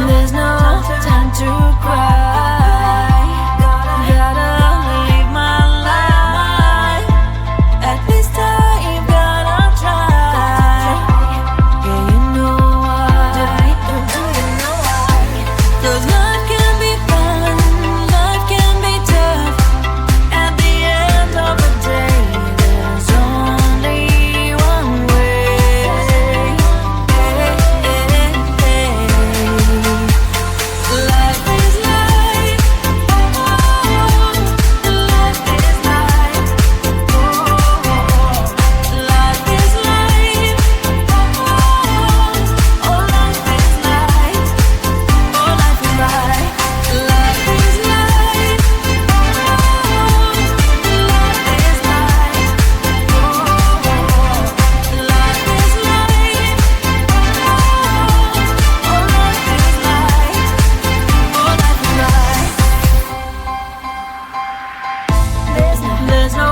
There's no time to cry. Gotta live my life. At this time, gotta try. Yeah, you know why. Do you know why? 'Cause life can be fun, life can be tough. At the end of the day, there's only one way. Life is life, oh, life is life, oh, life is life, oh, life is life, oh, life is life, life is life, life is life, oh, life is life, there's no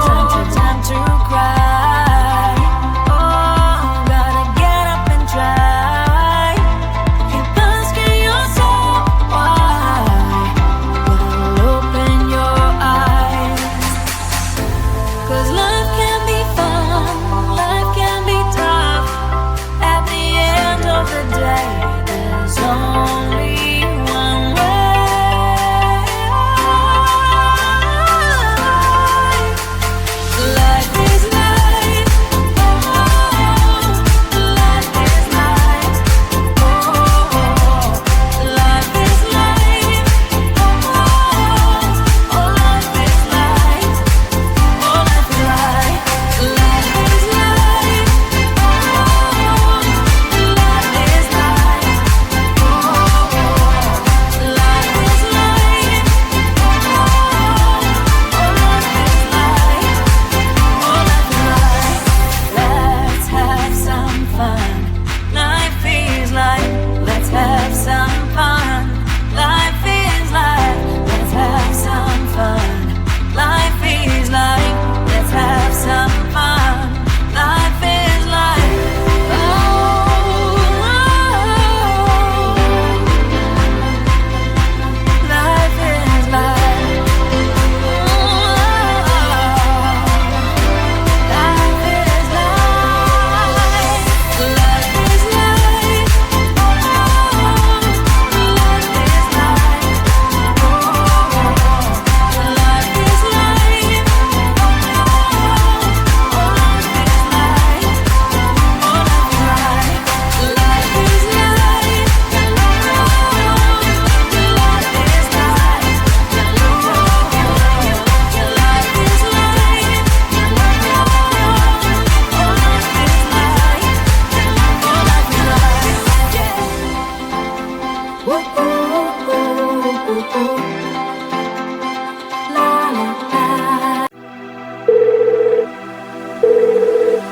time to cry. Oh, gotta get up and try. Keep asking yourself why. Well, open your eyes. 'Cause life can be fun, life can be tough. At the end of the day, there's only one way. Life is life, oh, life is life, oh, life is life, oh, life is life, oh, life is life, life is life, oh, life is life, oh, life is life, let's have some fun. Life is life. Let's have some fun. Life is life. Let's have some fun. Life is life. Let's have some fun. Life is life. Oh, life is life. Life is life. Life is life. Life is life. Life is life.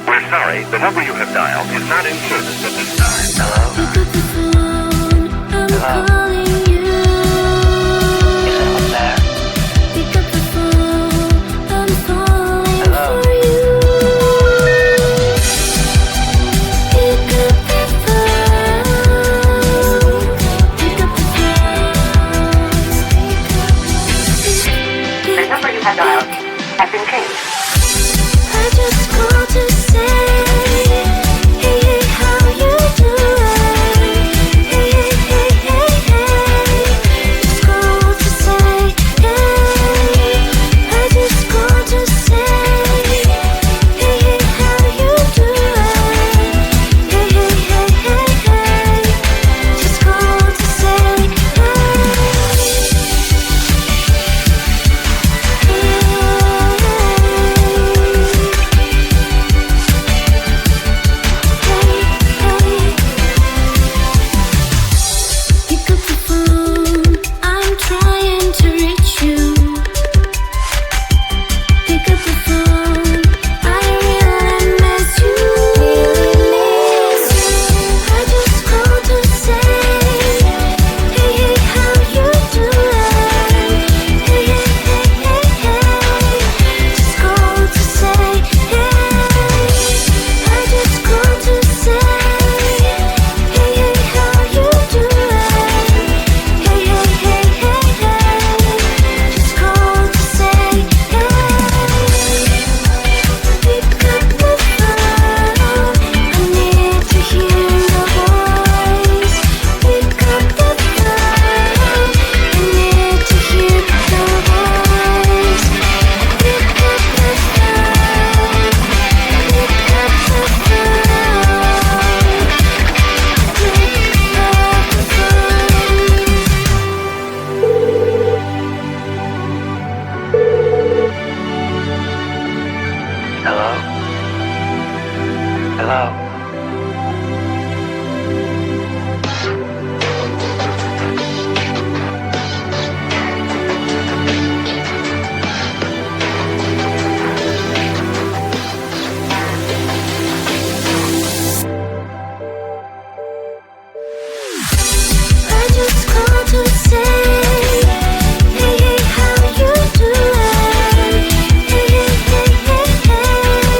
We're sorry, the number you have dialed is not in service at this time. Hello? Pick up the phone, I'm calling you. Is anyone there? Pick up the phone, I'm falling Hello? for you. Pick up the phone, pick up the phone. The number you have dialed has been changed. I just called to say, hey, hey, how you doing? Hey, hey, hey, hey, hey. Hello? Hello? I just called to say, hey, hey, how you doing? Hey, hey, hey, hey, hey.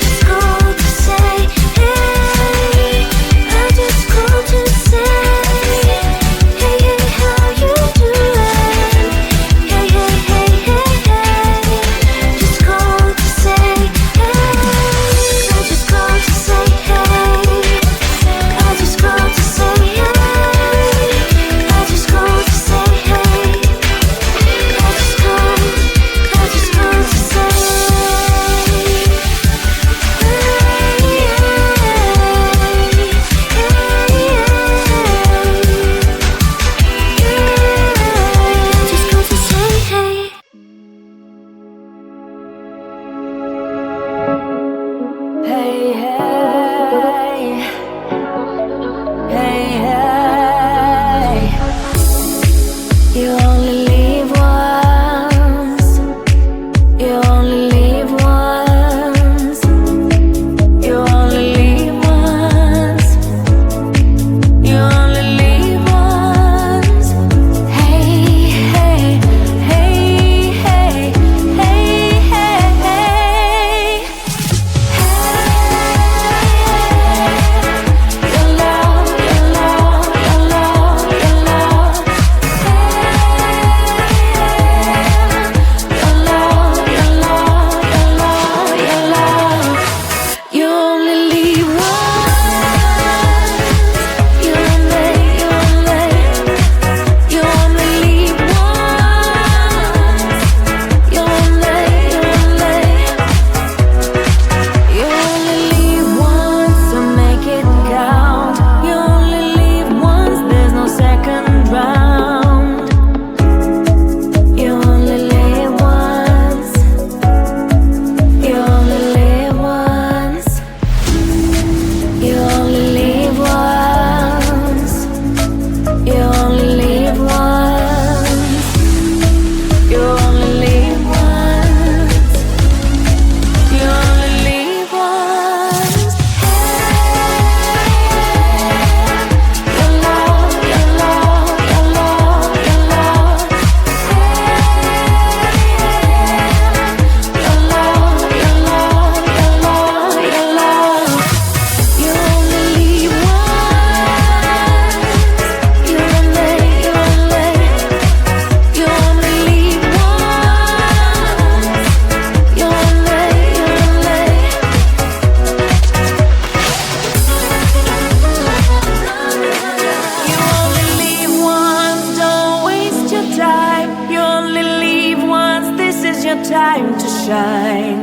Just called to say, hey. I just called to say, hey, hey, how you doing? Hey, hey, hey, hey, hey. Just called to say, hey. I just called to say, hey. I just called to say, hey. I just called to say, hey. I just called to say, hey, hey, hey, hey. You only live once. You only live once. You only live once. You only live once. Hey, hey, hey, hey, hey, hey, hey. Your love, your love, your love, your love. Your love, your love, your love, your love. You only live once. You only live once. You only, you only live once, so make it count. You only live once, there's no second round. You only live once. You only live once. You only live once. You only live once. You only live once. You only live once. Your love, your love, your love, your love. Your love, your love, your love, your love. You only live once. You only, you only, you only live once. You only, you only. You only live once, don't waste your time. You only live once, this is your time to shine.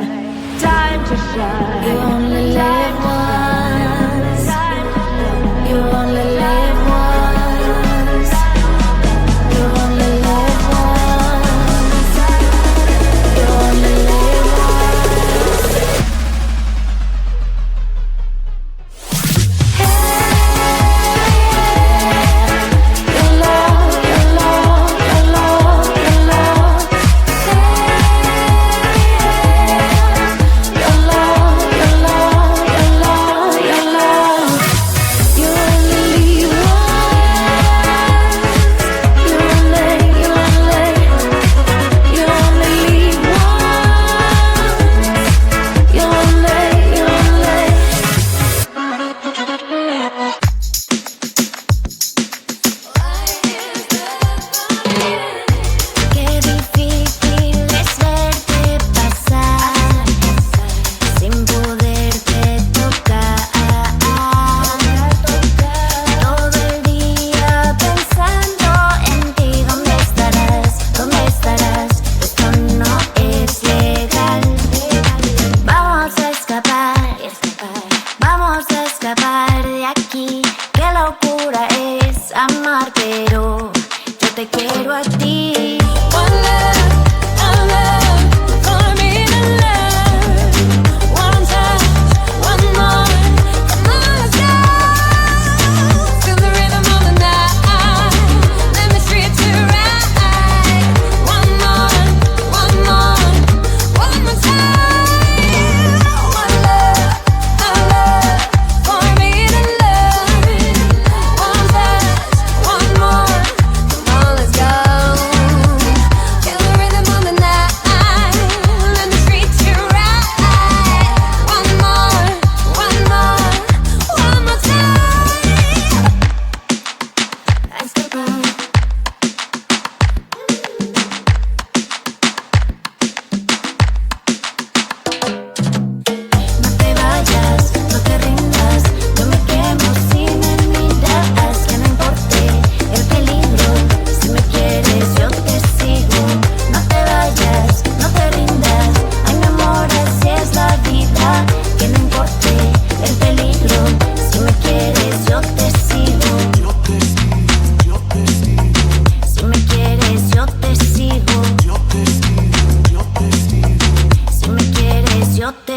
Time to shine. You only live once. You only live once. You only live once. You only live once. Your love, your love, your love, your love. Your love, your love,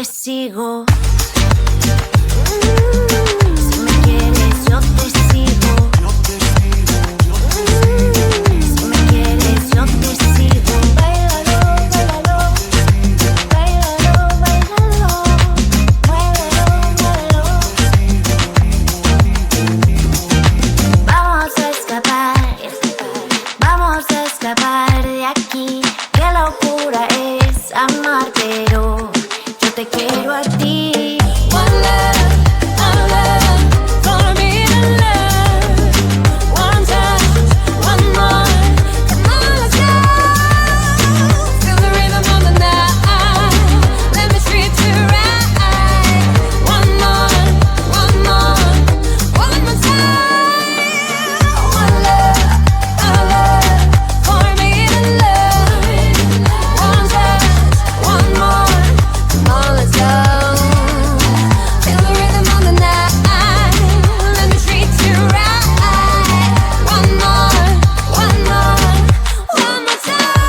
te sigo. Si me quieres, yo te sigo. Si me quieres, yo te sigo. Báilalo, báilalo. Báilalo, báilalo. Muévelo, muévelo. Vamos a escapar. Vamos a escapar de aquí. Qué locura es amar, pero yo te quiero a ti. One love, one love, for me to love. One touch, one more. Come on, let's go. Feel the rhythm of the night. Let me treat you right. One more, one more, one more time. One love, for me to love. One touch, one more. Come on, let's go. Feel the rhythm of the night. Let me treat you right. One more, one more, one more time.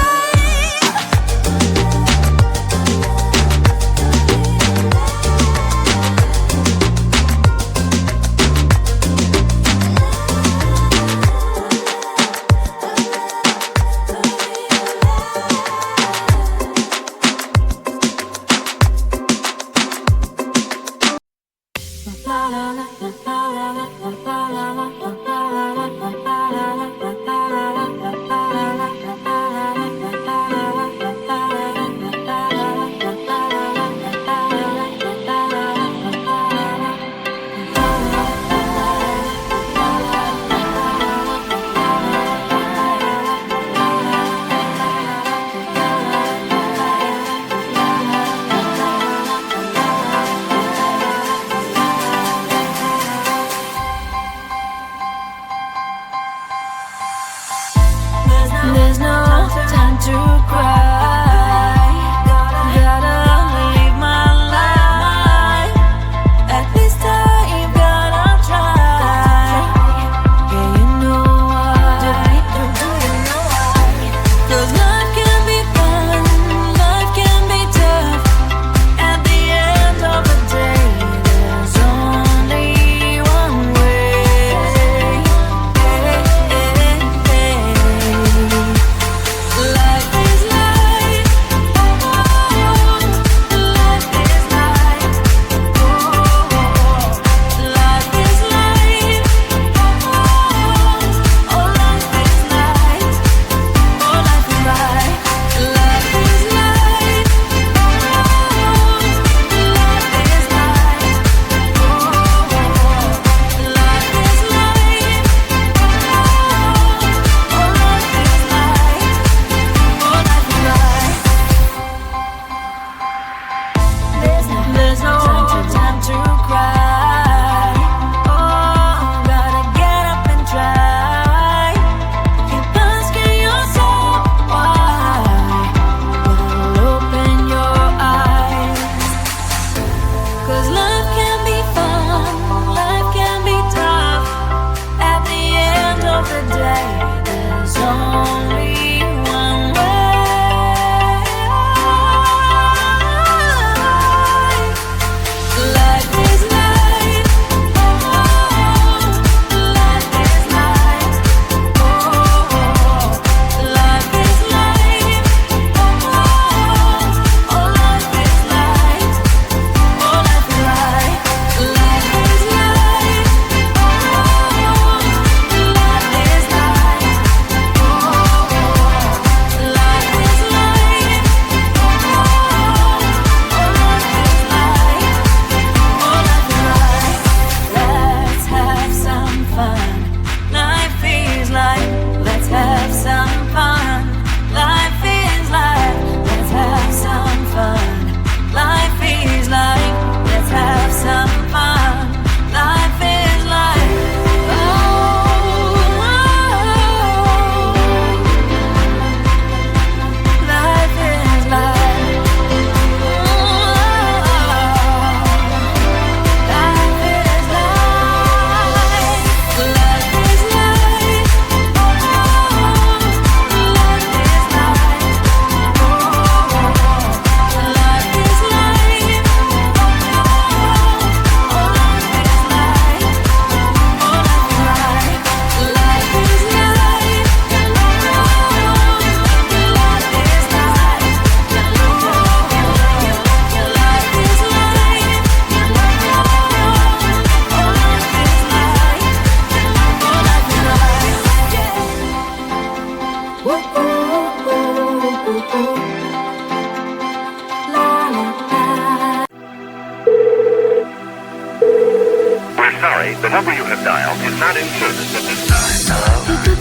There's no time to cry. Gotta live my life. At least I gotta try. Yeah, you know why. 'Cause life can be fun, life can be tough. At the end of the day, there's only one way. Life is life, oh, life is life, oh, life is life, oh, life is life, oh, life is life, life is life, life is life, oh, life is life, there's no time to cry. Oh, gotta get up and try. Keep asking yourself why. Well, open your eyes. 'Cause life can be fun, life can be tough. At the end of the day, there's only one way. Life is life, oh, life is life, oh, life is life, oh, life is life, oh, life is life. We're sorry, the number you have dialed is not in service at this time. Hello?